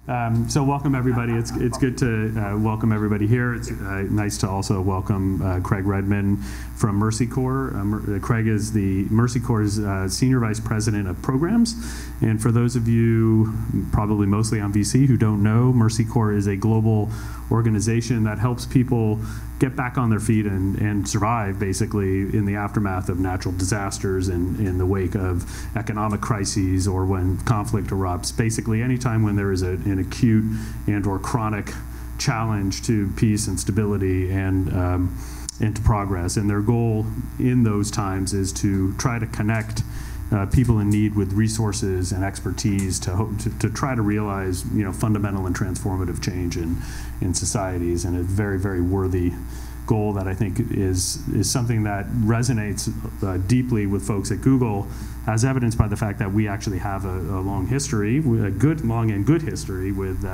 So welcome everybody. It's good to welcome everybody here. It's nice to also welcome Craig Redmond from Mercy Corps. Craig is the Mercy Corps' Senior Vice President of Programs. And for those of you, probably mostly on VC, who don't know, Mercy Corps is a global organization that helps people get back on their feet and survive, basically, in the aftermath of natural disasters and in the wake of economic crises or when conflict erupts. Basically, anytime when there is an acute and or chronic challenge to peace and stability and to progress. And their goal in those times is to try to connect people in need with resources and expertise to try to realize, fundamental and transformative change in societies. And a very, very worthy goal that I think is something that resonates deeply with folks at Google, as evidenced by the fact that we actually have a long history, long and good history with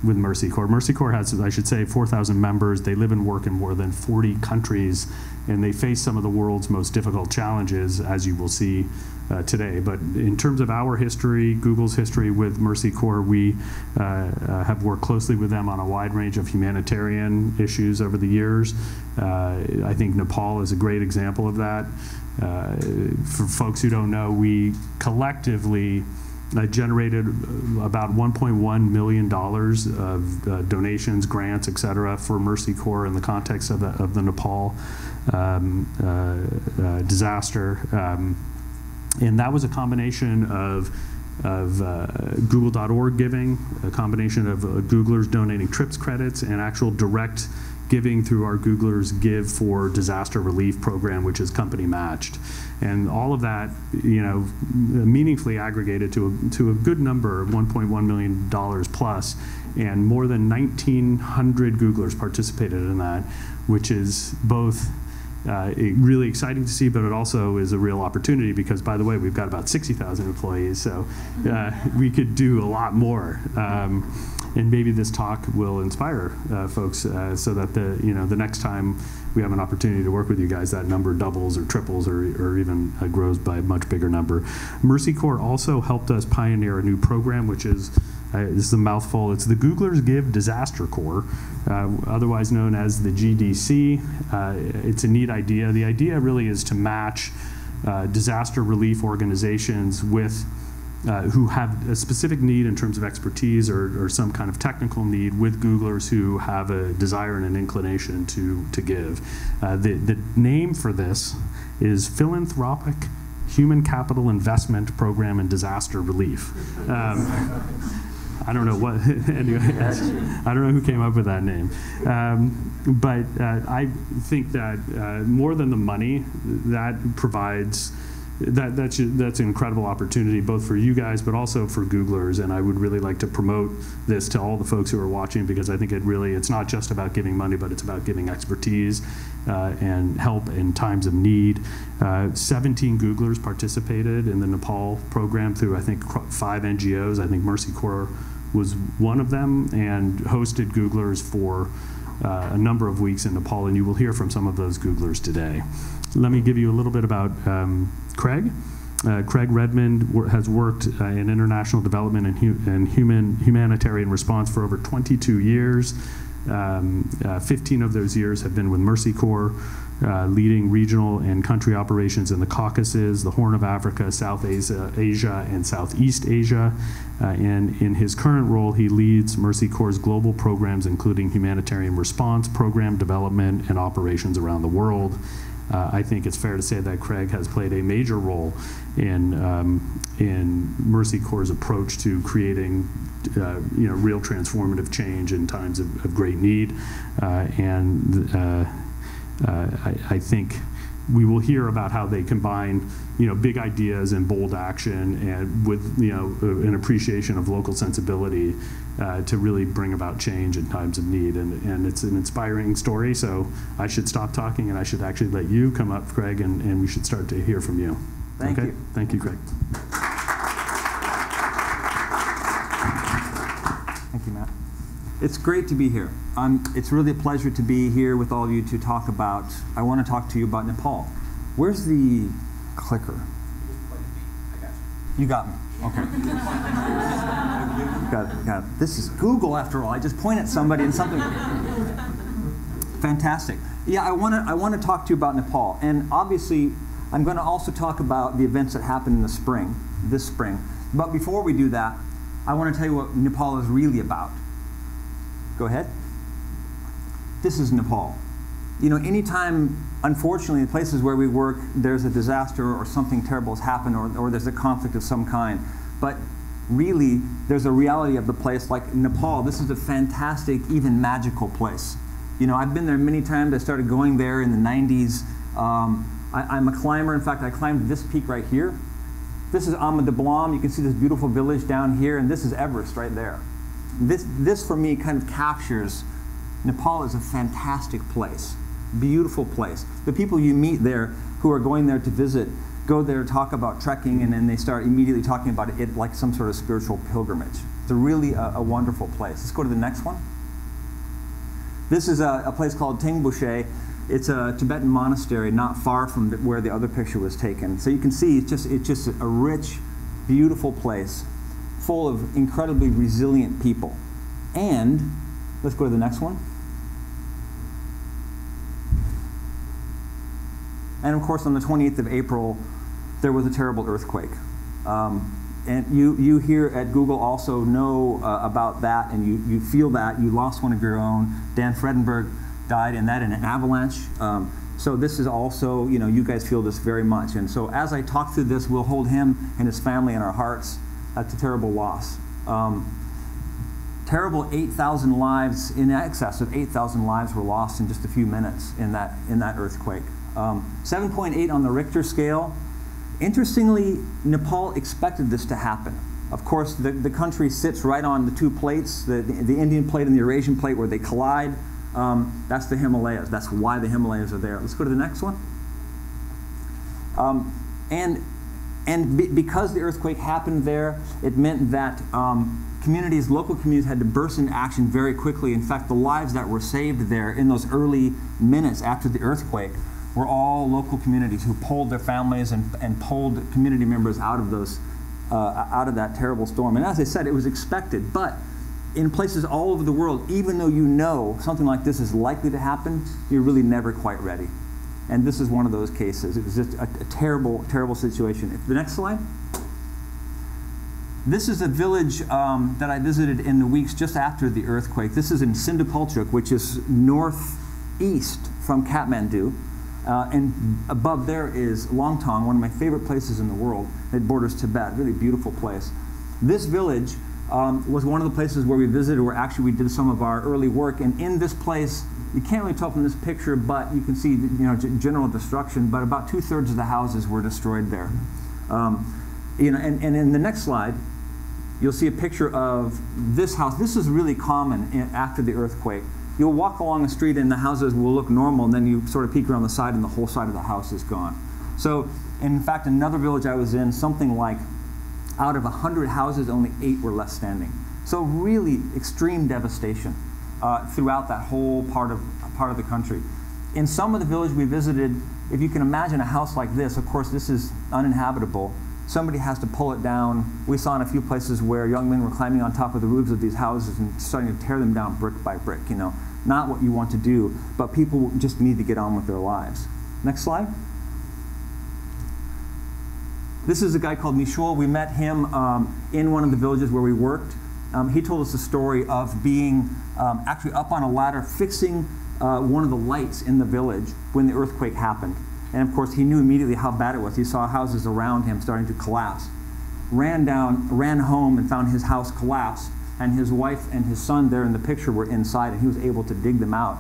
Mercy Corps. Mercy Corps has, I should say, 4,000 members. They live and work in more than 40 countries, and they face some of the world's most difficult challenges, as you will see today. But in terms of our history, Google's history with Mercy Corps, we have worked closely with them on a wide range of humanitarian issues over the years. I think Nepal is a great example of that. For folks who don't know, we collectively generated about $1.1 million of donations, grants, et cetera, for Mercy Corps in the context of the Nepal disaster. And that was a combination of Google.org giving, a combination of Googlers donating TRIPS credits, and actual direct giving through our Googlers Give for Disaster Relief program, which is company matched. And all of that, meaningfully aggregated to a good number, $1.1 million plus, and more than 1,900 Googlers participated in that, which is both really exciting to see, but it also is a real opportunity because, by the way, we've got about 60,000 employees, so we could do a lot more. And maybe this talk will inspire folks so that the next time we have an opportunity to work with you guys, that number doubles or triples or even grows by a much bigger number. Mercy Corps also helped us pioneer a new program, which is this is a mouthful. It's the Googlers Give Disaster Corps, otherwise known as the GDC. It's a neat idea. The idea really is to match disaster relief organizations with who have a specific need in terms of expertise or some kind of technical need with Googlers who have a desire and an inclination to give. The name for this is Philanthropic Human Capital Investment Program and Disaster Relief. I don't know what, anyway, I don't know who came up with that name. But I think that more than the money, that provides, that's an incredible opportunity both for you guys but also for Googlers, and I would really like to promote this to all the folks who are watching because I think it's not just about giving money, but it's about giving expertise and help in times of need. 17 Googlers participated in the Nepal program through, I think, 5 NGOs. I think Mercy Corps was one of them, and hosted Googlers for a number of weeks in Nepal, and you will hear from some of those Googlers today. Let me give you a little bit about Craig. Craig Redmond has worked in international development and humanitarian response for over 22 years. 15 of those years have been with Mercy Corps, leading regional and country operations in the Caucasus, the Horn of Africa, South Asia, and Southeast Asia. And in his current role, he leads Mercy Corps' global programs, including humanitarian response, program development, and operations around the world. I think it's fair to say that Craig has played a major role in Mercy Corps' approach to creating real transformative change in times of great need. I think we will hear about how they combine big ideas and bold action and with an appreciation of local sensibility to really bring about change in times of need. And it's an inspiring story, so I should stop talking and I should actually let you come up, Craig, and we should start to hear from you. Thank you. Thank you, Craig. Thank you, Matt. It's great to be here. It's really a pleasure to be here with all of you to talk about, I want to talk to you about Nepal. Where's the clicker? You got me. Okay. This is Google after all. I just point at somebody and something. Fantastic. Yeah, I want to talk to you about Nepal, and obviously I'm going to also talk about the events that happened in the spring, this spring. But before we do that, I want to tell you what Nepal is really about. Go ahead. This is Nepal. You know, anytime, unfortunately, in places where we work, there's a disaster or something terrible has happened, or there's a conflict of some kind. But really, there's a reality of the place. Like Nepal, this is a fantastic, even magical place. You know, I've been there many times. I started going there in the 90s. I'm a climber. In fact, I climbed this peak right here. This is Ama de Blam. You can see this beautiful village down here, and this is Everest right there. This for me, kind of captures Nepal is a fantastic place, beautiful place. The people you meet there who are going there to visit go there to talk about trekking, and then they start immediately talking about it like some sort of spiritual pilgrimage. It's really a wonderful place. Let's go to the next one. This is a place called Teng Boucher. It's a Tibetan monastery not far from where the other picture was taken. So you can see it's just a rich, beautiful place full of incredibly resilient people. And let's go to the next one. And of course, on the 28th of April, there was a terrible earthquake. And you here at Google also know about that, and you feel that. You lost one of your own. Dan Fredenberg died in an avalanche. So this is also, you know, you guys feel this very much. And so as I talk through this, we'll hold him and his family in our hearts. That's a terrible loss. Terrible 8,000 lives, in excess of 8,000 lives were lost in just a few minutes in that earthquake. 7.8 on the Richter scale. Interestingly, Nepal expected this to happen. Of course, the country sits right on the two plates, the Indian plate and the Eurasian plate, where they collide. That's the Himalayas. That's why the Himalayas are there. Let's go to the next one. Because the earthquake happened there, it meant that local communities had to burst into action very quickly. In fact, the lives that were saved there in those early minutes after the earthquake were all local communities who pulled their families and pulled community members out of that terrible storm. And as I said, it was expected. But in places all over the world, even though you know something like this is likely to happen, you're really never quite ready. And this is one of those cases. It was just a terrible, terrible situation. The next slide. This is a village that I visited in the weeks just after the earthquake. This is in Sindapulchuk, which is northeast from Kathmandu. And above there is Longtong, one of my favorite places in the world. It borders Tibet, really beautiful place. This village was one of the places where we visited, where actually we did some of our early work. And in this place, you can't really tell from this picture, but you can see, you know, general destruction. But about 2/3 of the houses were destroyed there. You know, and in the next slide, you'll see a picture of this house. This is really common after the earthquake. You'll walk along the street and the houses will look normal, and then you sort of peek around the side and the whole side of the house is gone. So, in fact, another village I was in, something like out of 100 houses, only 8 were left standing. So really extreme devastation throughout that whole part of the country. In some of the villages we visited, if you can imagine a house like this, of course this is uninhabitable. Somebody has to pull it down. We saw in a few places where young men were climbing on top of the roofs of these houses and starting to tear them down brick by brick, you know. Not what you want to do, but people just need to get on with their lives. Next slide. This is a guy called Mishas. We met him in one of the villages where we worked. He told us the story of being actually up on a ladder fixing one of the lights in the village when the earthquake happened. And of course, he knew immediately how bad it was. He saw houses around him starting to collapse. Ran home and found his house collapsed, and his wife and his son there in the picture were inside, and he was able to dig them out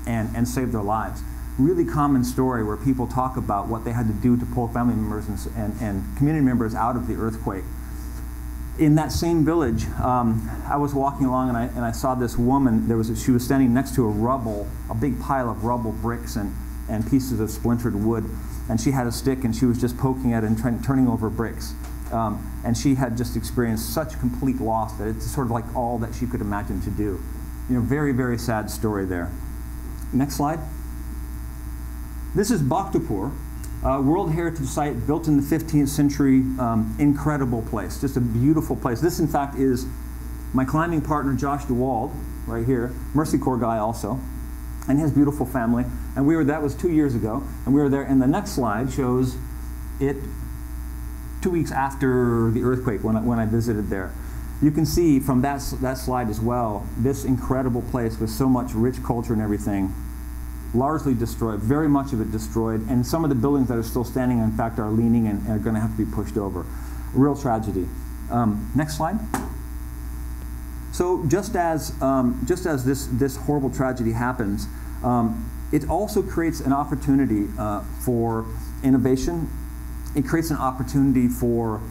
and save their lives. Really common story where people talk about what they had to do to pull family members and community members out of the earthquake. In that same village, I was walking along and I saw this woman. She was standing next to a big pile of rubble, bricks, and pieces of splintered wood, and she had a stick and she was just poking at it and turning over bricks. And she had just experienced such complete loss that it's sort of like all that she could imagine to do. You know, very, very sad story there. Next slide. This is Bhaktapur, World Heritage Site built in the 15th century, incredible place, just a beautiful place. This, in fact, is My climbing partner, Josh DeWald, right here, Mercy Corps guy also, and his beautiful family. And that was 2 years ago, and we were there. And the next slide shows it 2 weeks after the earthquake when I visited there. You can see from that slide as well, this incredible place with so much rich culture and everything, largely destroyed, very much of it destroyed, and some of the buildings that are still standing, in fact, are leaning and are going to have to be pushed over. Real tragedy. Next slide. So just as this horrible tragedy happens, it also creates an opportunity for innovation. It creates an opportunity for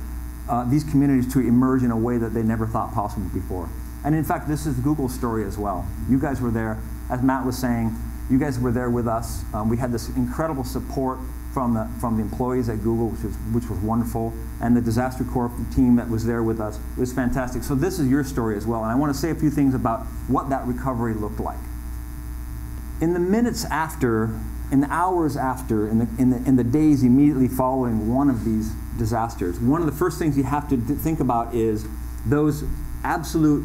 these communities to emerge in a way that they never thought possible before. And in fact, this is Google's story as well. You guys were there, as Matt was saying, you guys were there with us. We had this incredible support from the employees at Google, which was wonderful, and the disaster corps team that was there with us. It was fantastic. So this is your story as well, and I want to say a few things about what that recovery looked like. In the minutes after, in the hours after, in the days immediately following one of these disasters, one of the first things you have to think about is those absolute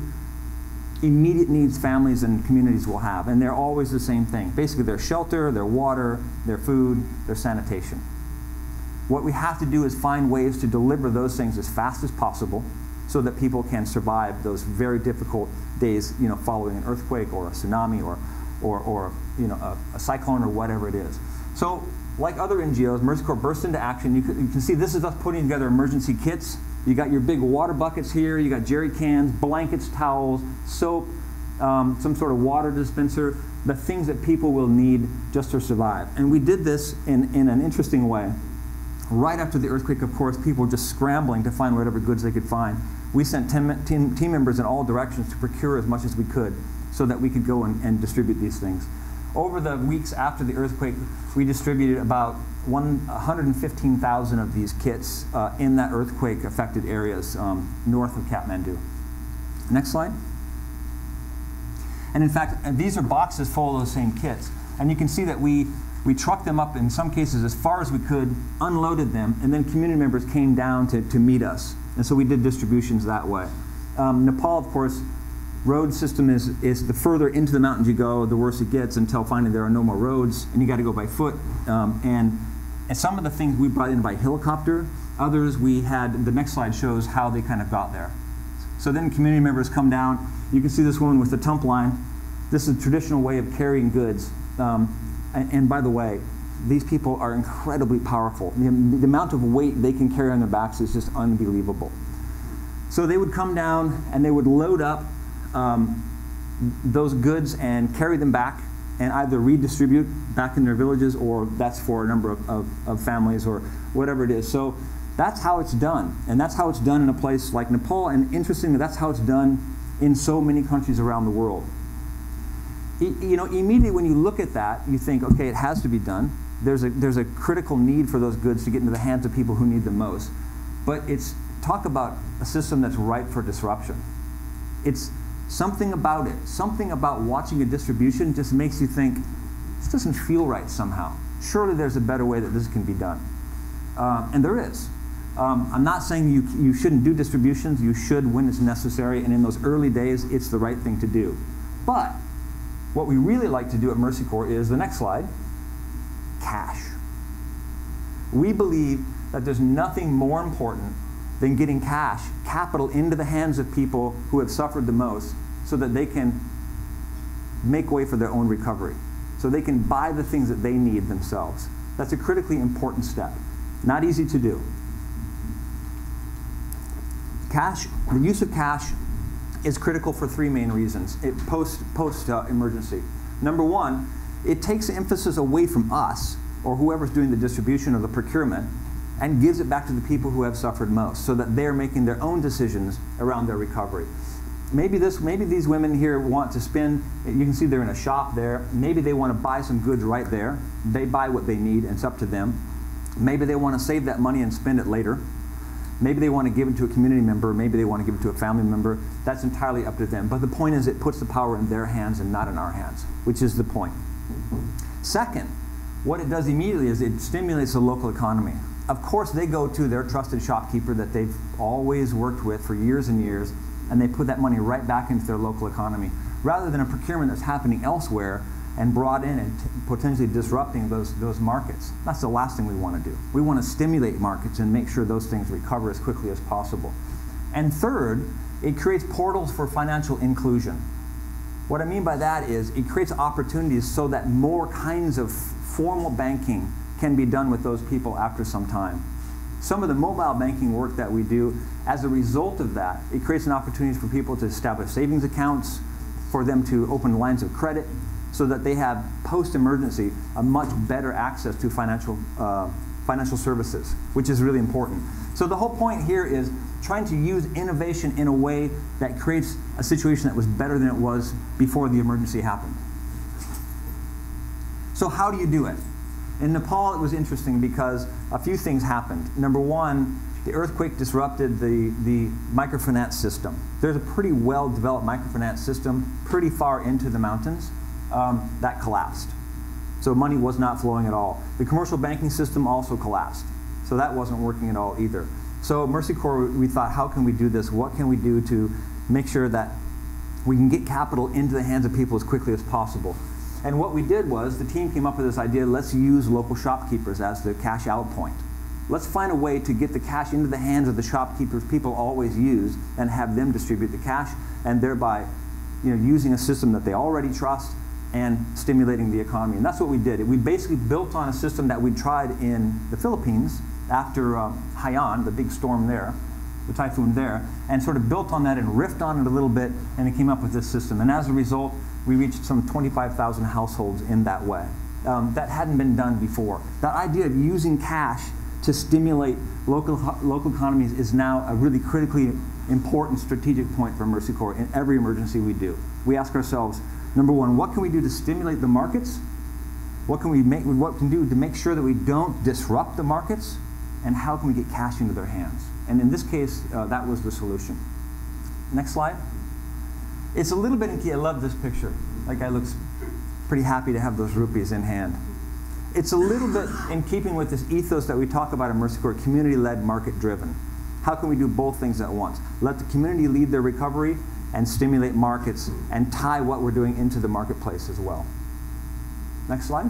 immediate needs families and communities will have, and they're always the same thing. Basically, their shelter, their water, their food, their sanitation. What we have to do is find ways to deliver those things as fast as possible so that people can survive those very difficult days, following an earthquake or a tsunami or a cyclone or whatever it is. So, like other NGOs, Mercy Corps burst into action. You can see this is us putting together emergency kits. You got your big water buckets here, you got jerry cans, blankets, towels, soap, some sort of water dispenser, the things that people will need just to survive. And we did this in an interesting way. Right after the earthquake, of course, people were just scrambling to find whatever goods they could find. We sent team members in all directions to procure as much as we could so that we could go and distribute these things. Over the weeks after the earthquake, we distributed about 115,000 of these kits in that earthquake-affected areas north of Kathmandu. Next slide. And in fact, these are boxes full of those same kits. And you can see that we trucked them up, in some cases, as far as we could, unloaded them, and then community members came down to meet us. And so we did distributions that way. Nepal, of course, road system is the further into the mountains you go, the worse it gets, until finally there are no more roads, and you got to go by foot. And some of the things we brought in by helicopter, others we had, the next slide shows how they kind of got there. So then community members come down. You can see this woman with the Tump line. This is a traditional way of carrying goods. And by the way, these people are incredibly powerful. The amount of weight they can carry on their backs is just unbelievable. So they would come down and they would load up those goods and carry them back and either redistribute back in their villages, or that's for a number of families or whatever it is. So that's how it's done. And that's how it's done in a place like Nepal. And interestingly, that's how it's done in so many countries around the world. Immediately when you look at that, you think, okay, it has to be done. There's a critical need for those goods to get into the hands of people who need them most. But talk about a system that's ripe for disruption. It's something about it. Something about watching a distribution just makes you think, this doesn't feel right somehow. Surely there's a better way that this can be done. And there is. I'm not saying you shouldn't do distributions. You should when it's necessary. And in those early days, it's the right thing to do. But what we really like to do at Mercy Corps is, the next slide, cash. We believe that there's nothing more important than getting cash, capital, into the hands of people who have suffered the most so that they can make way for their own recovery, so they can buy the things that they need themselves. That's a critically important step. Not easy to do. Cash, the use of cash is critical for three main reasons post-emergency. Number one, it takes emphasis away from us, or whoever's doing the distribution or the procurement, and gives it back to the people who have suffered most, so that they're making their own decisions around their recovery. Maybe these women here want to spend, you can see they're in a shop there, maybe they want to buy some goods right there. They buy what they need, and it's up to them. Maybe they want to save that money and spend it later. Maybe they want to give it to a community member, maybe they want to give it to a family member. That's entirely up to them. But the point is, it puts the power in their hands and not in our hands, which is the point. Second, what it does immediately is it stimulates the local economy. Of course, they go to their trusted shopkeeper that they've always worked with for years and years, and they put that money right back into their local economy, rather than a procurement that's happening elsewhere and brought in and potentially disrupting those markets. That's the last thing we want to do. We want to stimulate markets and make sure those things recover as quickly as possible. And third, it creates portals for financial inclusion. What I mean by that is it creates opportunities so that more kinds of formal banking can be done with those people after some time. Some of the mobile banking work that we do, as a result of that, it creates an opportunity for people to establish savings accounts, for them to open lines of credit, so that they have, post-emergency, a much better access to financial services, which is really important. So the whole point here is trying to use innovation in a way that creates a situation that was better than it was before the emergency happened. So how do you do it? In Nepal, it was interesting because a few things happened. Number one, the earthquake disrupted the microfinance system. There's a pretty well-developed microfinance system pretty far into the mountains. That collapsed. So money was not flowing at all. The commercial banking system also collapsed. So that wasn't working at all either. So Mercy Corps, we thought, how can we do this? What can we do to make sure that we can get capital into the hands of people as quickly as possible? And what we did was, the team came up with this idea, let's use local shopkeepers as the cash out point. Let's find a way to get the cash into the hands of the shopkeepers people always use and have them distribute the cash, and thereby using a system that they already trust and stimulating the economy. And that's what we did. We basically built on a system that we tried in the Philippines after Haiyan, the big storm there, the typhoon there, and sort of built on that and riffed on it a little bit, and it came up with this system. And as a result, we reached some 25,000 households in that way. That hadn't been done before. That idea of using cash to stimulate local economies is now a really critically important strategic point for Mercy Corps in every emergency we do. We ask ourselves, number one, what can we do to stimulate the markets? What can we do to make sure that we don't disrupt the markets? And how can we get cash into their hands? And in this case, that was the solution. Next slide. It's a little bit in key. I love this picture. That guy looks pretty happy to have those rupees in hand. It's a little bit in keeping with this ethos that we talk about in Mercy Corps, community-led, market-driven. How can we do both things at once? Let the community lead their recovery and stimulate markets and tie what we're doing into the marketplace as well. Next slide.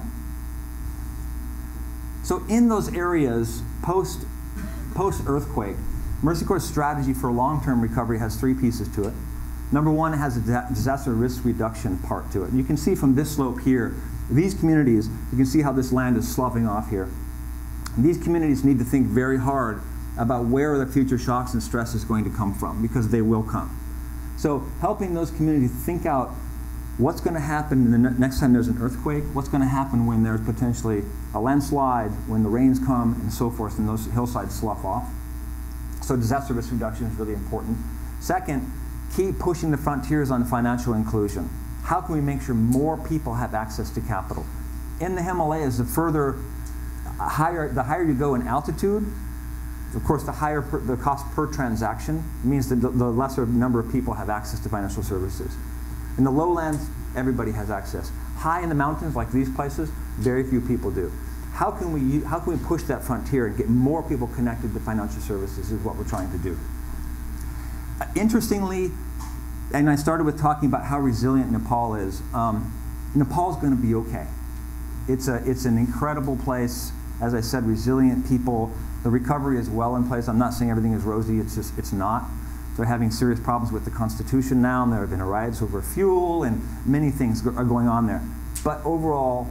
So in those areas, post-earthquake, Mercy Corps' strategy for long-term recovery has three pieces to it. Number one, it has a disaster risk reduction part to it. You can see from this slope here, these communities, you can see how this land is sloughing off here. And these communities need to think very hard about where the future shocks and stress is going to come from, because they will come. So helping those communities think out what's going to happen the next time there's an earthquake, what's going to happen when there's potentially a landslide, when the rains come, and so forth, and those hillsides slough off. So disaster risk reduction is really important. Second, keep pushing the frontiers on financial inclusion. How can we make sure more people have access to capital? In the Himalayas, the higher you go in altitude, of course, the higher the cost per transaction means that the lesser number of people have access to financial services. In the lowlands, everybody has access. High in the mountains, like these places, very few people do. How can we push that frontier and get more people connected to financial services is what we're trying to do. Interestingly, and I started with talking about how resilient Nepal is, Nepal's going to be okay. It's an incredible place. As I said, resilient people. The recovery is well in place. I'm not saying everything is rosy. It's not. They're having serious problems with the Constitution now, and there have been riots over fuel, and many things are going on there. But overall,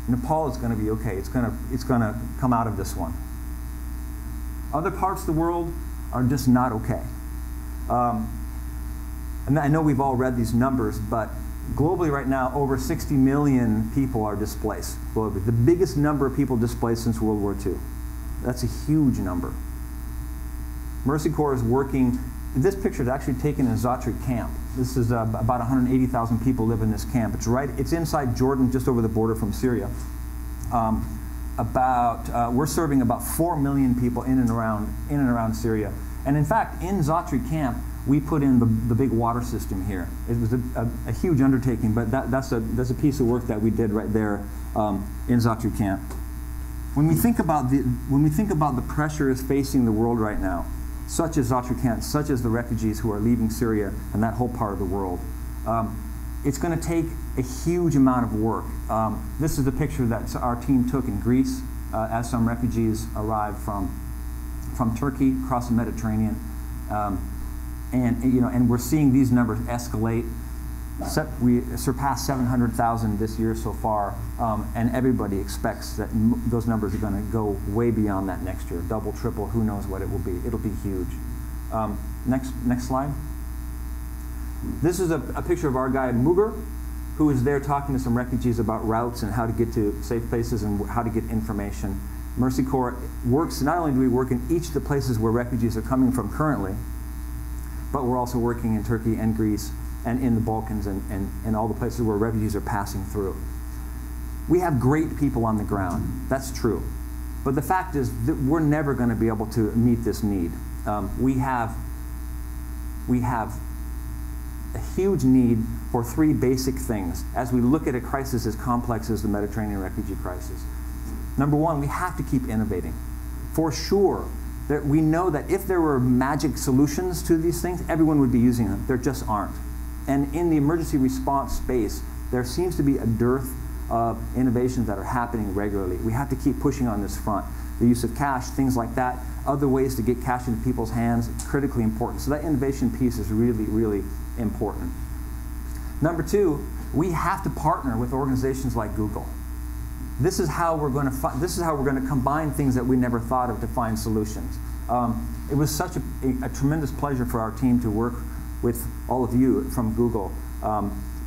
Nepal is going to be okay. It's going to come out of this one. Other parts of the world are just not okay. And I know we've all read these numbers, but globally right now, over 60 million people are displaced globally. The biggest number of people displaced since World War II. That's a huge number. Mercy Corps is working. This picture is actually taken in Zatri camp. This is about 180,000 people live in this camp. It's inside Jordan, just over the border from Syria. We're serving about 4 million people in and around Syria. And in fact, in Zatri camp, we put in the big water system here. It was a huge undertaking, but that's a piece of work that we did right there in Zatri camp. When we think about the pressures facing the world right now, such as Zatrikant, such as the refugees who are leaving Syria and that whole part of the world. It's going to take a huge amount of work. This is the picture that our team took in Greece as some refugees arrived from Turkey across the Mediterranean. And we're seeing these numbers escalate. We surpassed 700,000 this year so far, and everybody expects that those numbers are going to go way beyond that next year. Double, triple, who knows what it will be. It'll be huge. Next slide. This is a picture of our guy Mugur, who is there talking to some refugees about routes and how to get to safe places and how to get information. Mercy Corps works, not only do we work in each of the places where refugees are coming from currently, but we're also working in Turkey and Greece and in the Balkans and all the places where refugees are passing through. We have great people on the ground, that's true. But the fact is that we're never going to be able to meet this need. We have a huge need for three basic things as we look at a crisis as complex as the Mediterranean refugee crisis. Number one, we have to keep innovating. For sure, that we know that if there were magic solutions to these things, everyone would be using them. There just aren't. And in the emergency response space, there seems to be a dearth of innovations that are happening regularly. We have to keep pushing on this front. The use of cash, things like that, other ways to get cash into people's hands, critically important. So that innovation piece is really, really important. Number two, we have to partner with organizations like Google. This is how we're going to combine things that we never thought of to find solutions. It was such a tremendous pleasure for our team to work with all of you from Google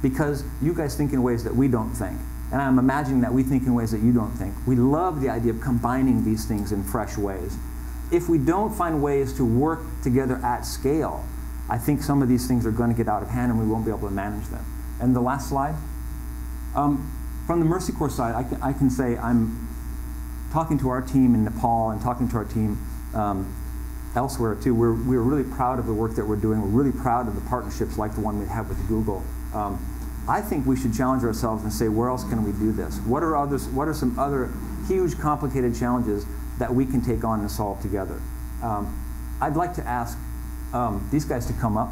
because you guys think in ways that we don't think. And I'm imagining that we think in ways that you don't think. We love the idea of combining these things in fresh ways. If we don't find ways to work together at scale, I think some of these things are going to get out of hand and we won't be able to manage them. And the last slide. From the Mercy Corps side, I can say I'm talking to our team in Nepal and talking to our team elsewhere too. We're really proud of the work that we're doing. We're really proud of the partnerships like the one we have with Google. I think we should challenge ourselves and say, where else can we do this? What are some other huge, complicated challenges that we can take on and solve together? I'd like to ask these guys to come up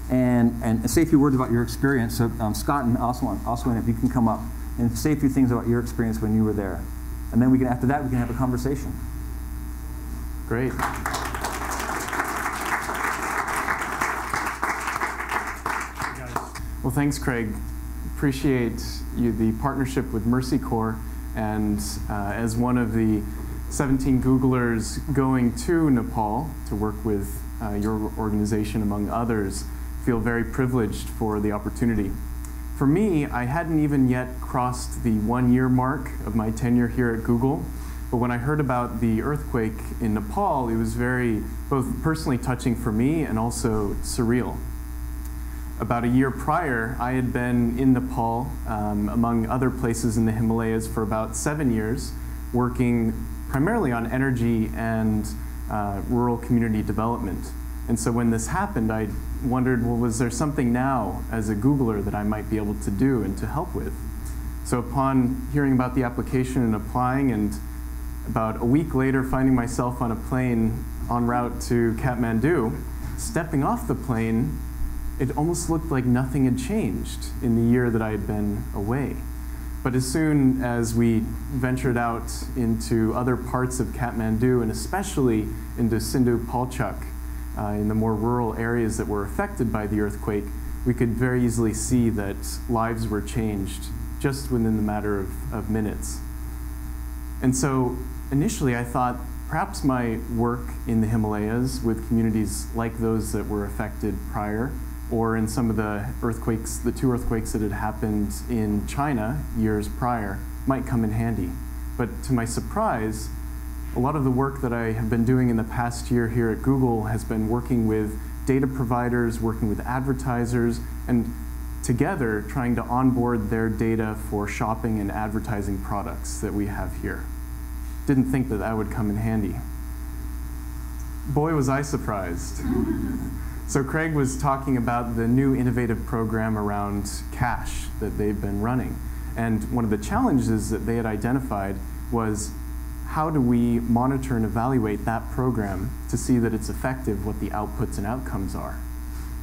and say a few words about your experience. So Scott and Oswin, if you can come up and say a few things about your experience when you were there. And then after that, we can have a conversation. Great. Well, thanks, Craig. Appreciate the partnership with Mercy Corps, and as one of the 17 Googlers going to Nepal to work with your organization, among others, feel very privileged for the opportunity. For me, I hadn't even yet crossed the 1-year mark of my tenure here at Google, but when I heard about the earthquake in Nepal, it was very both personally touching for me and also surreal. About a year prior, I had been in Nepal, among other places in the Himalayas, for about 7 years, working primarily on energy and rural community development. And so when this happened, I wondered, well, was there something now as a Googler that I might be able to do and to help with? So upon hearing about the application and applying, and about a week later finding myself on a plane en route to Kathmandu, stepping off the plane, it almost looked like nothing had changed in the year that I had been away. But as soon as we ventured out into other parts of Kathmandu, and especially into Sindhu Palchak, in the more rural areas that were affected by the earthquake, we could very easily see that lives were changed just within the matter of minutes. And so initially I thought perhaps my work in the Himalayas with communities like those that were affected prior, or in some of the earthquakes, the 2 earthquakes that had happened in China years prior, might come in handy. But to my surprise, a lot of the work that I have been doing in the past year here at Google has been working with data providers, working with advertisers, and together trying to onboard their data for shopping and advertising products that we have here. Didn't think that that would come in handy. Boy, was I surprised. So Craig was talking about the new innovative program around cash that they've been running. And one of the challenges that they had identified was, how do we monitor and evaluate that program to see that it's effective, what the outputs and outcomes are?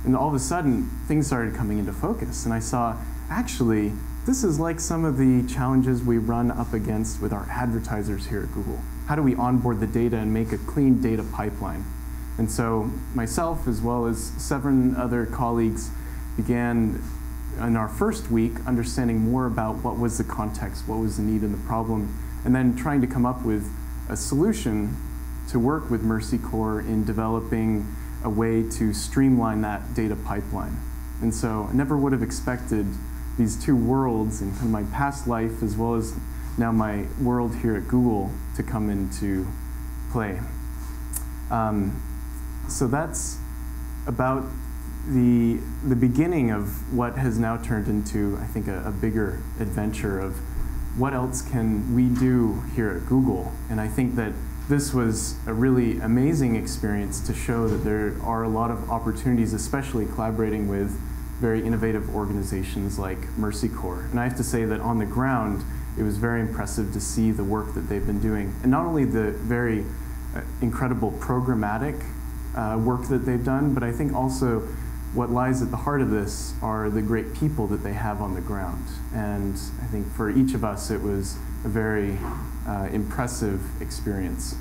And all of a sudden, things started coming into focus, and I saw, actually, this is like some of the challenges we run up against with our advertisers here at Google. How do we onboard the data and make a clean data pipeline? And so myself, as well as 7 other colleagues, began in our first week understanding more about what was the context, what was the need and the problem, and then trying to come up with a solution to work with Mercy Corps in developing a way to streamline that data pipeline. And so I never would have expected these 2 worlds in kind of my past life as well as now my world here at Google to come into play. So that's about the beginning of what has now turned into, I think, a bigger adventure of what else can we do here at Google. And I think that this was a really amazing experience to show that there are a lot of opportunities, especially collaborating with very innovative organizations like Mercy Corps. And I have to say that on the ground, it was very impressive to see the work that they've been doing. And not only the very incredible programmatic work that they've done, but I think also what lies at the heart of this are the great people that they have on the ground. And I think for each of us, it was a very impressive experience.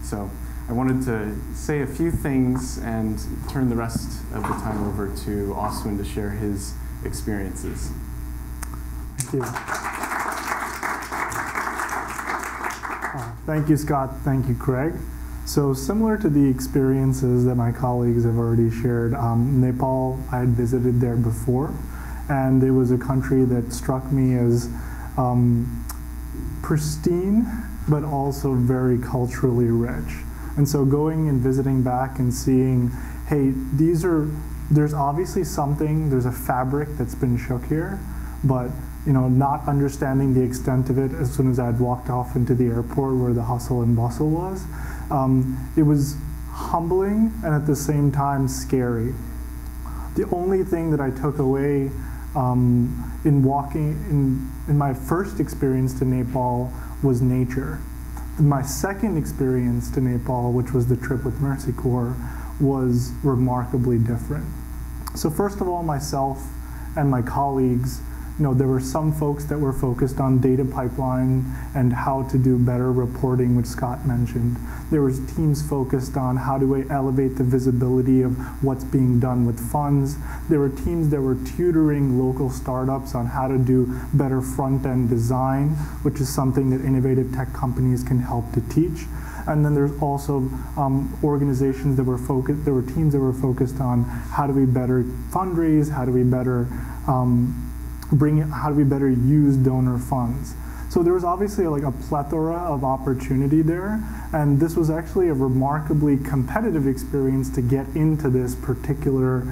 So I wanted to say a few things and turn the rest of the time over to Oswin to share his experiences. Thank you. Thank you, Scott. Thank you, Craig. So similar to the experiences that my colleagues have already shared, Nepal, I had visited there before, and it was a country that struck me as pristine, but also very culturally rich. And so going and visiting back and seeing, hey, there's obviously something, there's a fabric that's been shook here, but not understanding the extent of it as soon as I'd walked off into the airport where the hustle and bustle was, it was humbling and at the same time scary. The only thing that I took away in walking, in my first experience to Nepal was nature. My second experience to Nepal, which was the trip with Mercy Corps, was remarkably different. So first of all, myself and my colleagues, there were some folks that were focused on data pipeline and how to do better reporting, which Scott mentioned. There was teams focused on how do we elevate the visibility of what's being done with funds. There were teams that were tutoring local startups on how to do better front-end design, which is something that innovative tech companies can help to teach. And then there's also organizations that were focused, there were teams that were focused on how do we better fundraise, how do we better how do we better use donor funds. So there was obviously like a plethora of opportunity there, and this was actually a remarkably competitive experience to get into this particular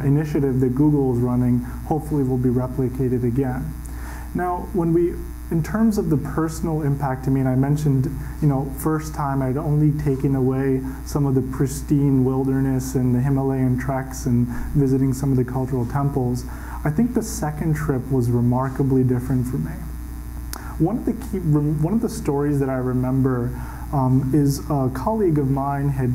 initiative that Google is running. Hopefully will be replicated again. Now, in terms of the personal impact, I mentioned, first time I'd only taken away some of the pristine wilderness and the Himalayan treks and visiting some of the cultural temples. I think the second trip was remarkably different for me. One of the stories that I remember is a colleague of mine had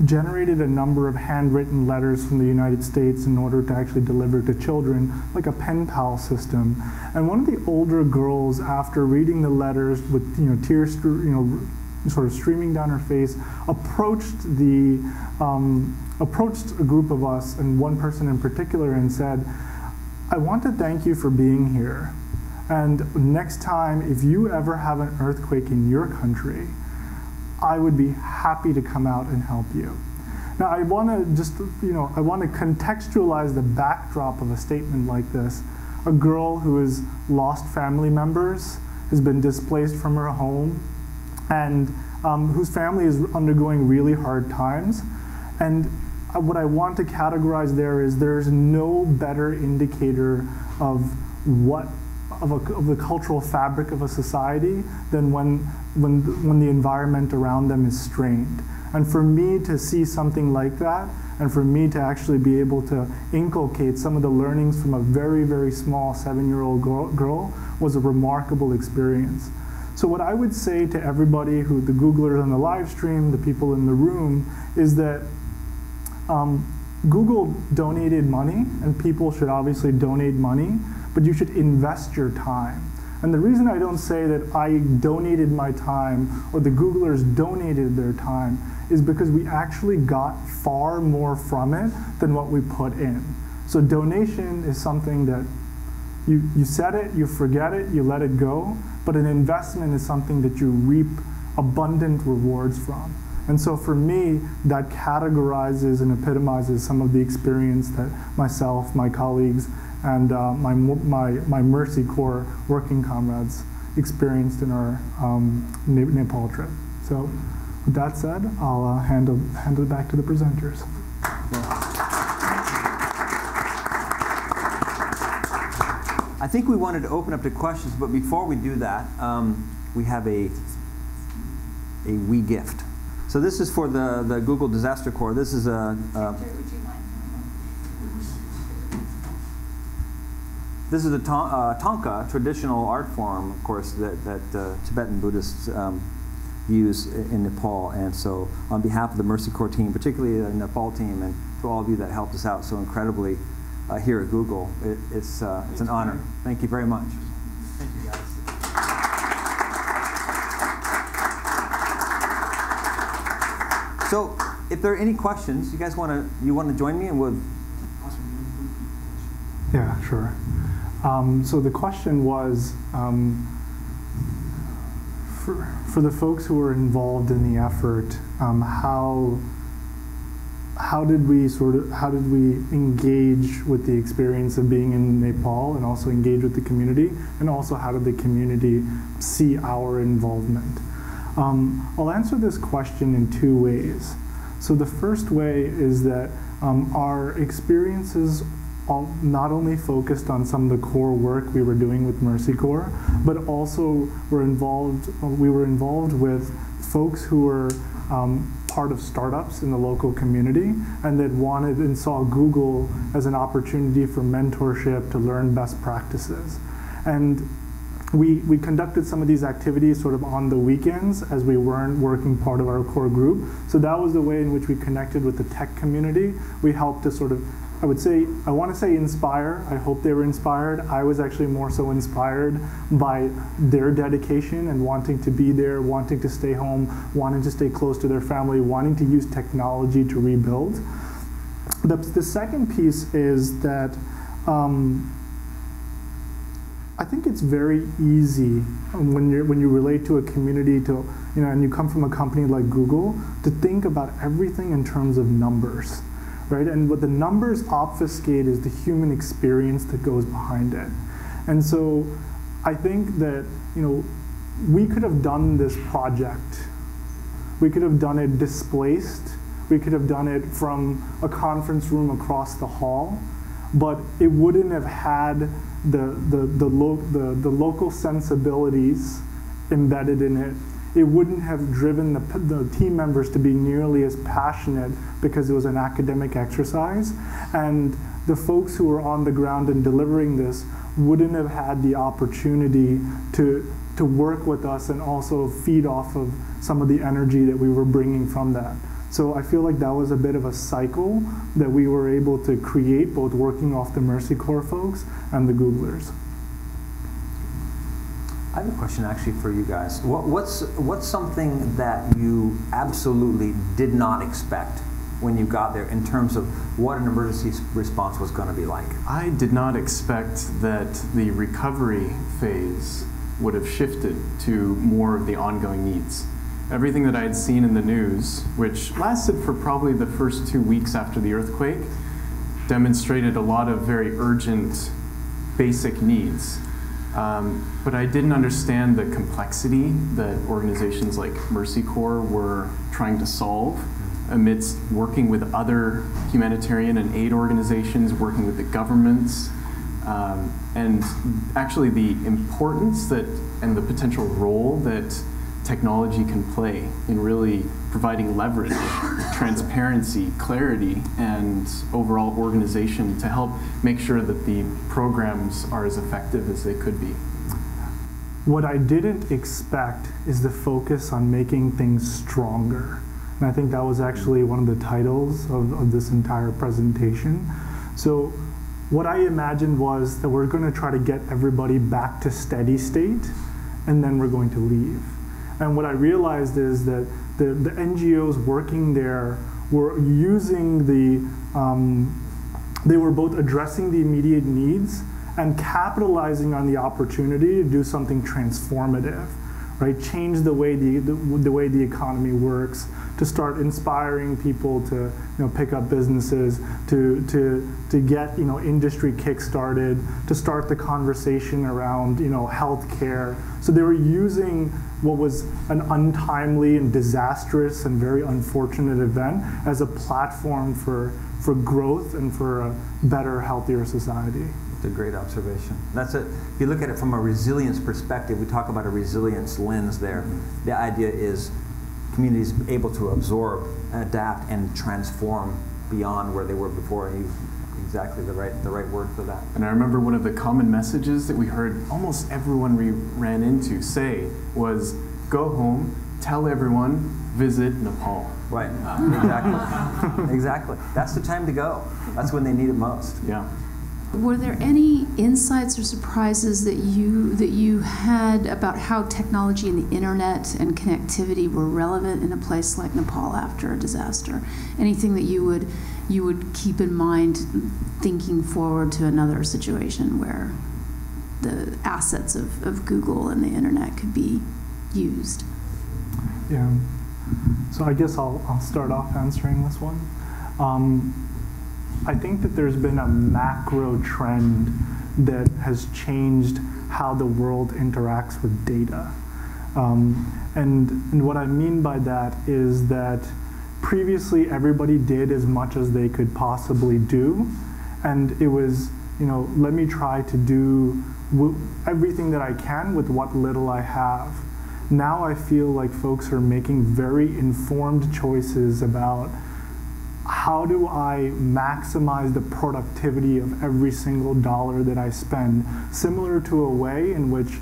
generated a number of handwritten letters from the United States in order to actually deliver to children, like a pen pal system. And one of the older girls, after reading the letters with tears sort of streaming down her face, approached a group of us, and one person in particular, and said, "I want to thank you for being here. And next time, if you ever have an earthquake in your country, I would be happy to come out and help you." Now, I want to contextualize the backdrop of a statement like this. A girl who has lost family members, has been displaced from her home, and whose family is undergoing really hard times. And what I want to categorize there is there's no better indicator of the cultural fabric of a society than when the environment around them is strained. And for me to see something like that, and for me to actually be able to inculcate some of the learnings from a very, very small 7-year-old girl was a remarkable experience. So what I would say to everybody, the Googlers on the live stream, the people in the room, is that Google donated money, and people should obviously donate money, but you should invest your time. And the reason I don't say that I donated my time or the Googlers donated their time is because we actually got far more from it than what we put in. So donation is something that you set it, you forget it, you let it go, but an investment is something that you reap abundant rewards from. And so for me, that categorizes and epitomizes some of the experience that myself, my colleagues, and my Mercy Corps working comrades experienced in our Nepal trip. So with that said, I'll hand it back to the presenters. I think we wanted to open up to questions, but before we do that, we have a wee gift. So this is for the Google Disaster Corps. This is a this is a Tongka, traditional art form, of course, that Tibetan Buddhists use in Nepal. And so on behalf of the Mercy Corps team, particularly the Nepal team, and to all of you that helped us out so incredibly here at Google, it's an honor. Thank you very much. Thank you, guys. So if there are any questions, you guys want to join me and we'll. Yeah, sure. So the question was, for the folks who were involved in the effort, how did we engage with the experience of being in Nepal and also engage with the community, and also how did the community see our involvement? I'll answer this question in two ways. So the first way is that our experiences not only focused on some of the core work we were doing with Mercy Corps, but also we were involved with folks who were part of startups in the local community and that wanted and saw Google as an opportunity for mentorship to learn best practices. And we conducted some of these activities sort of on the weekends as we weren't working part of our core group. So that was the way in which we connected with the tech community. We helped to sort of, I want to say inspire. I hope they were inspired. I was actually more so inspired by their dedication and wanting to be there, wanting to stay home, wanting to stay close to their family, wanting to use technology to rebuild. The second piece is that I think it's very easy when you relate to a community and you come from a company like Google to think about everything in terms of numbers. Right? And what the numbers obfuscate is the human experience that goes behind it. And so I think that we could have done this project. We could have done it displaced. We could have done it from a conference room across the hall, but it wouldn't have had the local sensibilities embedded in it. It wouldn't have driven the team members to be nearly as passionate because it was an academic exercise. And the folks who were on the ground and delivering this wouldn't have had the opportunity to work with us and also feed off of some of the energy that we were bringing from that. So I feel like that was a bit of a cycle that we were able to create, both working off the Mercy Corps folks and the Googlers. I have a question actually for you guys. What's something that you absolutely did not expect when you got there in terms of what an emergency response was going to be like? I did not expect that the recovery phase would have shifted to more of the ongoing needs. Everything that I had seen in the news, which lasted for probably the first 2 weeks after the earthquake, demonstrated a lot of very urgent, basic needs. But I didn't understand the complexity that organizations like Mercy Corps were trying to solve amidst working with other humanitarian and aid organizations, working with the governments, and actually the importance and the potential role that technology can play in really providing leverage, transparency, clarity, and overall organization to help make sure that the programs are as effective as they could be. what I didn't expect is the focus on making things stronger. And I think that was actually one of the titles of this entire presentation. So what I imagined was that we're going to try to get everybody back to steady state, and then we're going to leave. And what I realized is that the NGOs working there were using they were both addressing the immediate needs and capitalizing on the opportunity to do something transformative, right? Change the way the economy works, to start inspiring people to pick up businesses, to get industry kick-started, to start the conversation around healthcare. So they were using what was an untimely and disastrous and very unfortunate event as a platform for growth and for a better, healthier society. It's a great observation. That's it. If you look at it from a resilience perspective, we talk about a resilience lens there. The idea is communities able to absorb, adapt, and transform beyond where they were before. And exactly the right word for that. And I remember one of the common messages that we heard almost everyone we ran into say was, go home, tell everyone, visit Nepal. Right, exactly. Exactly. That's the time to go. That's when they need it most. Yeah. Were there any insights or surprises that you had about how technology and the internet and connectivity were relevant in a place like Nepal after a disaster? Anything that you would keep in mind thinking forward to another situation where the assets of Google and the internet could be used? Yeah. So I guess I'll start off answering this one. I think that there's been a macro trend that has changed how the world interacts with data. And what I mean by that is that previously everybody did as much as they could possibly do, and it was, let me try to do everything that I can with what little I have. Now I feel like folks are making very informed choices about how do I maximize the productivity of every single dollar that I spend, similar to a way in which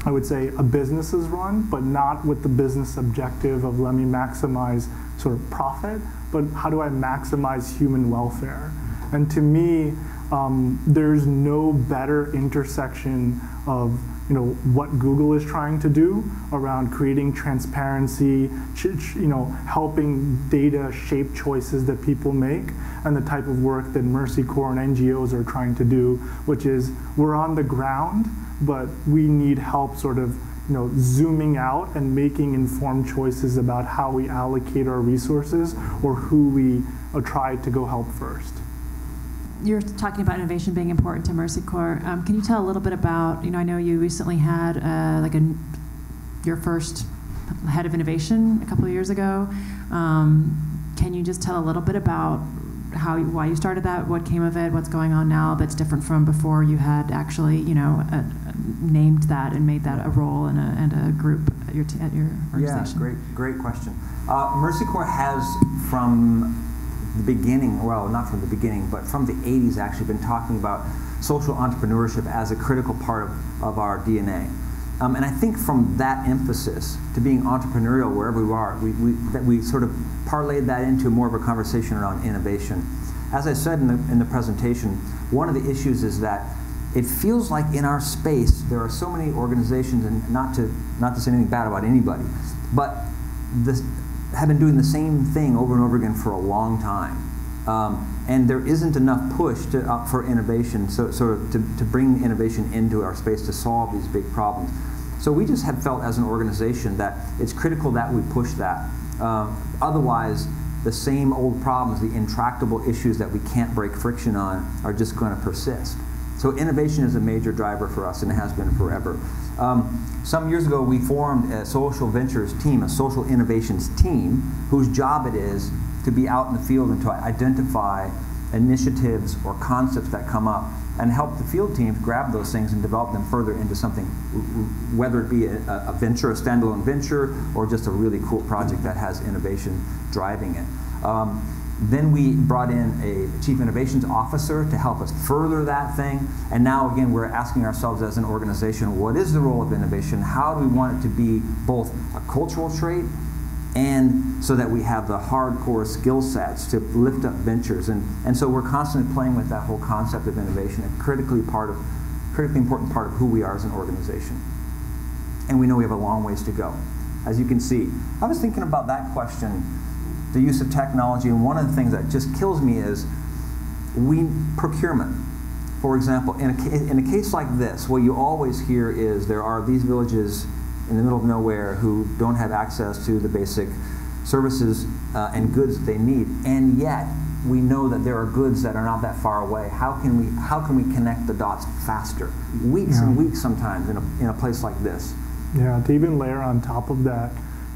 I would say a business is run, but not with the business objective of let me maximize sort of profit, but how do I maximize human welfare? And to me, there's no better intersection of what Google is trying to do around creating transparency, helping data shape choices that people make, and the type of work that Mercy Corps and NGOs are trying to do, which is we're on the ground, but we need help sort of zooming out and making informed choices about how we allocate our resources or who we try to go help first. You're talking about innovation being important to Mercy Corps. Can you tell a little bit about, I know you recently had your first head of innovation a couple of years ago. Can you just tell a little bit about why you started that, what came of it, what's going on now that's different from before you had actually, named that and made that a role and a group at your organization? Yeah, great question. Mercy Corps has from the beginning, well, not from the beginning, but from the 80s actually been talking about social entrepreneurship as a critical part of our DNA. And I think from that emphasis to being entrepreneurial wherever we are, we sort of parlayed that into more of a conversation around innovation. As I said in the presentation, one of the issues is that it feels like in our space there are so many organizations, and not to say anything bad about anybody, but have been doing the same thing over and over again for a long time. And there isn't enough push for innovation, so to bring innovation into our space to solve these big problems. So we just have felt as an organization that it's critical that we push that. Otherwise, the same old problems, the intractable issues that we can't break friction on are just going to persist. So innovation is a major driver for us, and it has been forever. Some years ago, we formed a social ventures team, a social innovations team, whose job it is to be out in the field and to identify initiatives or concepts that come up and help the field teams grab those things and develop them further into something, whether it be a venture, a standalone venture, or just a really cool project that has innovation driving it. Then we brought in a chief innovations officer to help us further that thing. And now again, we're asking ourselves as an organization, what is the role of innovation? How do we want it to be both a cultural trait and so that we have the hardcore skill sets to lift up ventures? And so we're constantly playing with that whole concept of innovation, a critically important part of who we are as an organization. And we know we have a long ways to go, as you can see. I was thinking about that question, the use of technology, and one of the things that just kills me is procurement. For example, in a case like this, what you always hear is there are these villages in the middle of nowhere who don't have access to the basic services and goods that they need, and yet we know that there are goods that are not that far away. How can we connect the dots faster? Weeks and weeks sometimes in a place like this. Yeah, to even layer on top of that,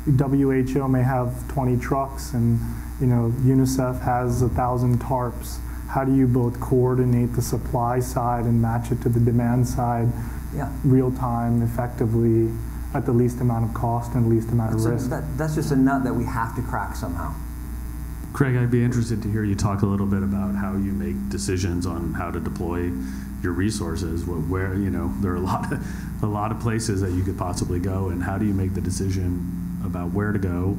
WHO may have 20 trucks, and UNICEF has 1,000 tarps. How do you both coordinate the supply side and match it to the demand side, real time, effectively, at the least amount of cost and least amount of risk? That's just a nut that we have to crack somehow. Craig, I'd be interested to hear you talk a little bit about how you make decisions on how to deploy your resources. Where there are a lot of places that you could possibly go, and how do you make the decision about where to go,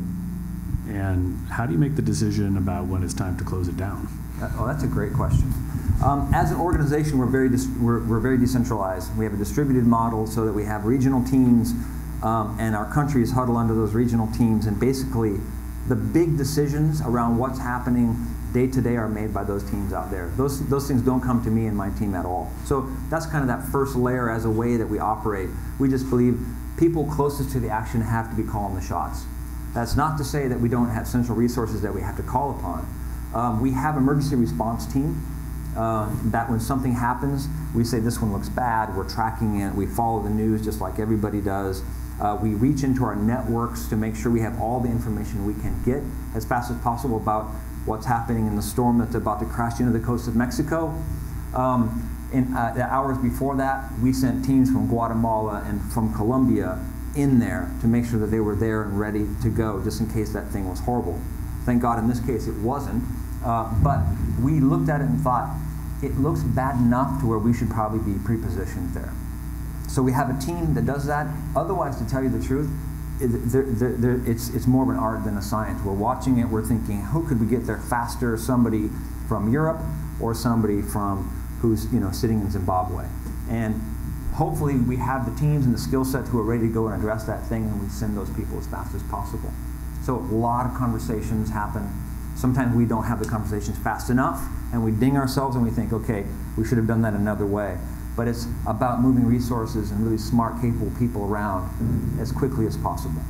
and how do you make the decision about when it's time to close it down? Oh, that's a great question. As an organization, we're very decentralized. We have a distributed model so that we have regional teams, and our countries huddle under those regional teams, and basically the big decisions around what's happening day to day are made by those teams out there. Those things don't come to me and my team at all. So that's kind of that first layer as a way that we operate. We just believe people closest to the action have to be calling the shots. That's not to say that we don't have central resources that we have to call upon. We have emergency response team that when something happens, we say this one looks bad, we're tracking it, we follow the news just like everybody does. We reach into our networks to make sure we have all the information we can get as fast as possible about what's happening in the storm that's about to crash into the coast of Mexico. In the hours before that, we sent teams from Guatemala and from Colombia in there to make sure that they were there and ready to go, just in case that thing was horrible. Thank God in this case it wasn't, but we looked at it and thought, it looks bad enough to where we should probably be pre-positioned there. So we have a team that does that. Otherwise, to tell you the truth, it's more of an art than a science. We're watching it, we're thinking, who could we get there faster? Somebody from Europe or somebody from who's sitting in Zimbabwe. And hopefully we have the teams and the skill sets who are ready to go and address that thing, and we send those people as fast as possible. So a lot of conversations happen. Sometimes we don't have the conversations fast enough, and we ding ourselves and we think, okay, we should have done that another way. But it's about moving resources and really smart, capable people around as quickly as possible.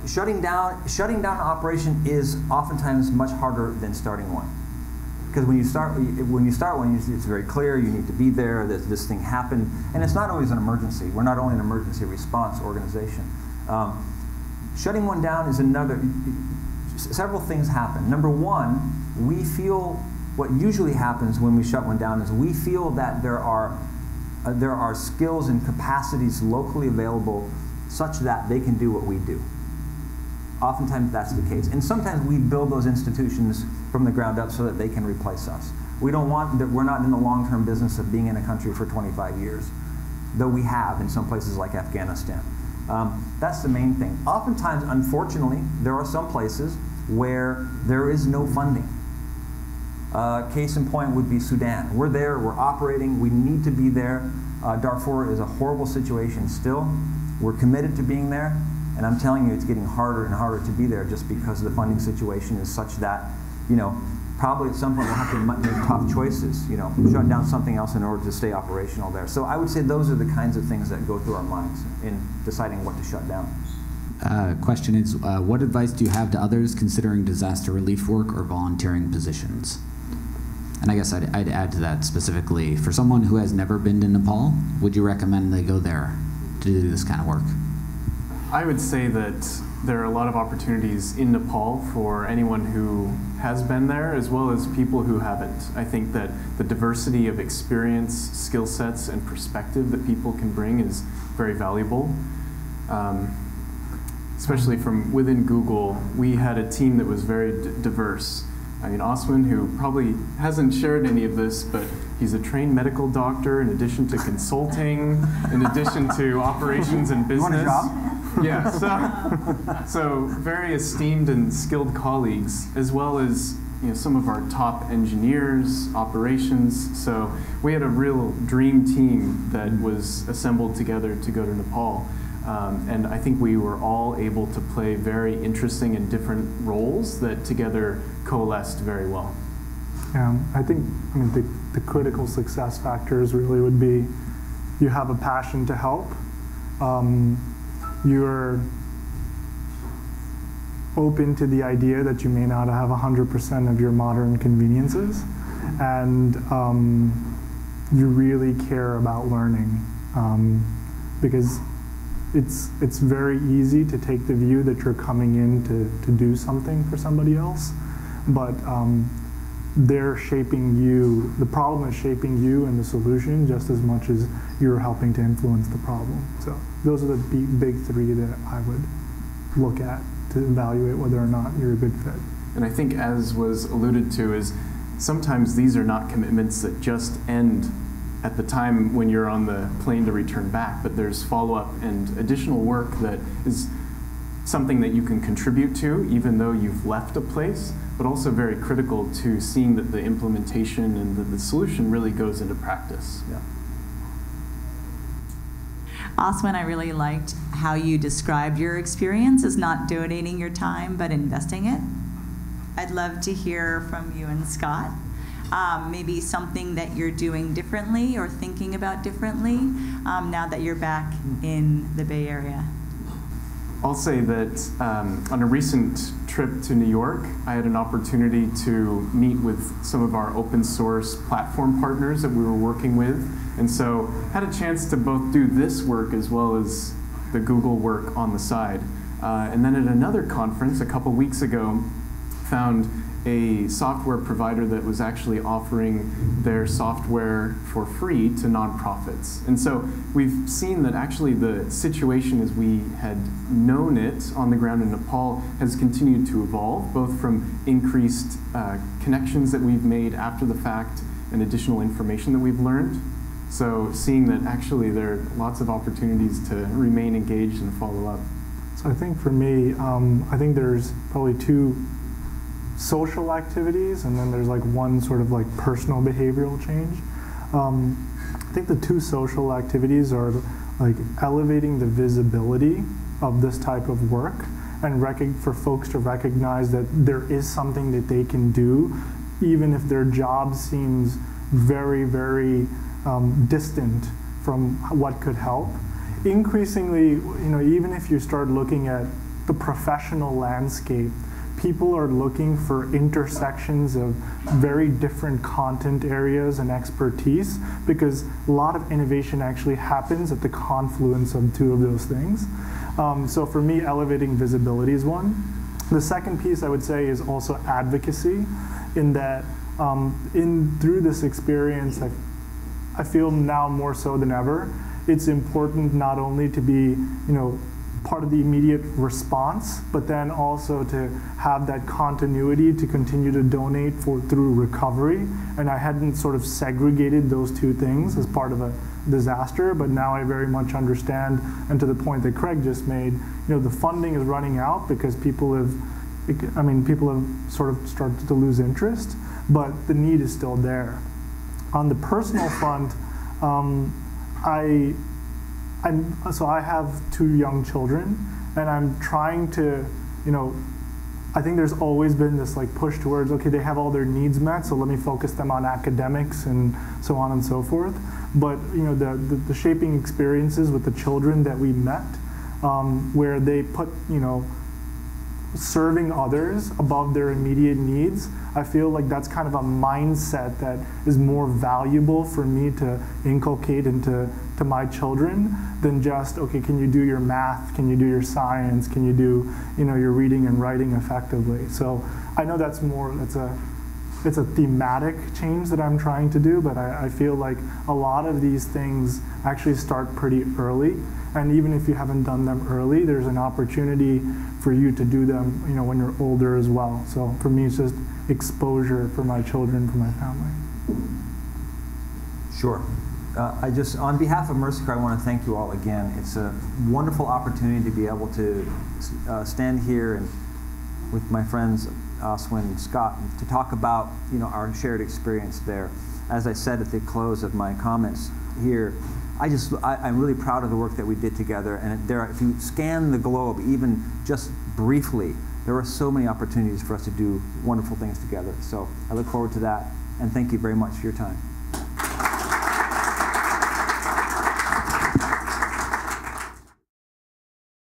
Shutting down an operation is oftentimes much harder than starting one. Because when you start one, it's very clear, you need to be there, that this thing happened. And it's not always an emergency. We're not only an emergency response organization. Shutting one down is several things happen. Number one, we feel, what usually happens when we shut one down is we feel that there are skills and capacities locally available such that they can do what we do. Oftentimes that's the case. And sometimes we build those institutions from the ground up so that they can replace us. We're not in the long-term business of being in a country for 25 years, though we have in some places like Afghanistan. That's the main thing. Oftentimes, unfortunately, there are some places where there is no funding. Case in point would be Sudan. We're there, we're operating, we need to be there. Darfur is a horrible situation still. We're committed to being there, and I'm telling you, it's getting harder and harder to be there just because the funding situation is such that, probably at some point we'll have to make tough choices, shut down something else in order to stay operational there. So I would say those are the kinds of things that go through our minds in deciding what to shut down. Question is, what advice do you have to others considering disaster relief work or volunteering positions? And I guess I'd add to that specifically, for someone who has never been to Nepal, would you recommend they go there to do this kind of work? I would say that there are a lot of opportunities in Nepal for anyone who has been there as well as people who haven't. I think that the diversity of experience, skill sets, and perspective that people can bring is very valuable. Especially from within Google, we had a team that was very diverse. I mean, Oswin, who probably hasn't shared any of this, but he's a trained medical doctor in addition to consulting, in addition to operations and business. You want a job? Yeah, so very esteemed and skilled colleagues, as well as some of our top engineers, operations. So we had a real dream team that was assembled together to go to Nepal. And I think we were all able to play very interesting and different roles that together coalesced very well. Yeah, I mean, the critical success factors really would be you have a passion to help, you're open to the idea that you may not have 100% of your modern conveniences, and you really care about learning, because it's very easy to take the view that you're coming in to do something for somebody else, but they're shaping you. The problem is shaping you and the solution just as much as you're helping to influence the problem. So those are the big three that I would look at to evaluate whether or not you're a good fit. And I think, as was alluded to, is sometimes these are not commitments that just end at the time when you're on the plane to return back, but there's follow-up and additional work that is something that you can contribute to even though you've left a place, but also very critical to seeing that the implementation and the solution really goes into practice. Yeah. Oswin, I really liked how you described your experience as not donating your time but investing it. I'd love to hear from you and Scott. Maybe something that you're doing differently or thinking about differently now that you're back in the Bay Area. I'll say that on a recent trip to New York, I had an opportunity to meet with some of our open source platform partners that we were working with. And so had a chance to both do this work as well as the Google work on the side. And then at another conference a couple weeks ago, found a software provider that was actually offering their software for free to nonprofits. And so we've seen that actually the situation as we had known it on the ground in Nepal has continued to evolve, both from increased connections that we've made after the fact and additional information that we've learned. So seeing that actually there are lots of opportunities to remain engaged and follow up. So I think for me, I think there's probably two social activities, and then there's like one sort of like personal behavioral change. I think the two social activities are like elevating the visibility of this type of work and for folks to recognize that there is something that they can do, even if their job seems very, very distant from what could help. Increasingly, even if you start looking at the professional landscape, people are looking for intersections of very different content areas and expertise, because a lot of innovation actually happens at the confluence of two of those things. So for me, elevating visibility is one. The second piece I would say is also advocacy, in that through this experience, I feel now more so than ever, it's important not only to be, part of the immediate response, but then also to have that continuity to continue to donate through recovery. And I hadn't sort of segregated those two things as part of a disaster, but now I very much understand, and to the point that Craig just made, the funding is running out because people have sort of started to lose interest, but the need is still there. On the personal front, so I have 2 young children, and I'm trying to, I think there's always been this like push towards, okay, they have all their needs met, so let me focus them on academics and so on and so forth. But the shaping experiences with the children that we met, where they put, serving others above their immediate needs, I feel like that's kind of a mindset that is more valuable for me to inculcate into my children than just, okay, can you do your math, can you do your science, can you do your reading and writing effectively. So I know it's it's a thematic change that I'm trying to do, but I feel like a lot of these things actually start pretty early. And even if you haven't done them early, there's an opportunity for you to do them, you know, when you're older as well. So for me, it's just exposure for my children, for my family. Sure. On behalf of Mercy Corps, I want to thank you all again. It's a wonderful opportunity to be able to stand here and with my friends Oswin and Scott to talk about, you know, our shared experience there. As I said at the close of my comments here, I'm really proud of the work that we did together. And if you scan the globe, even just briefly, there are so many opportunities for us to do wonderful things together. So I look forward to that, and thank you very much for your time.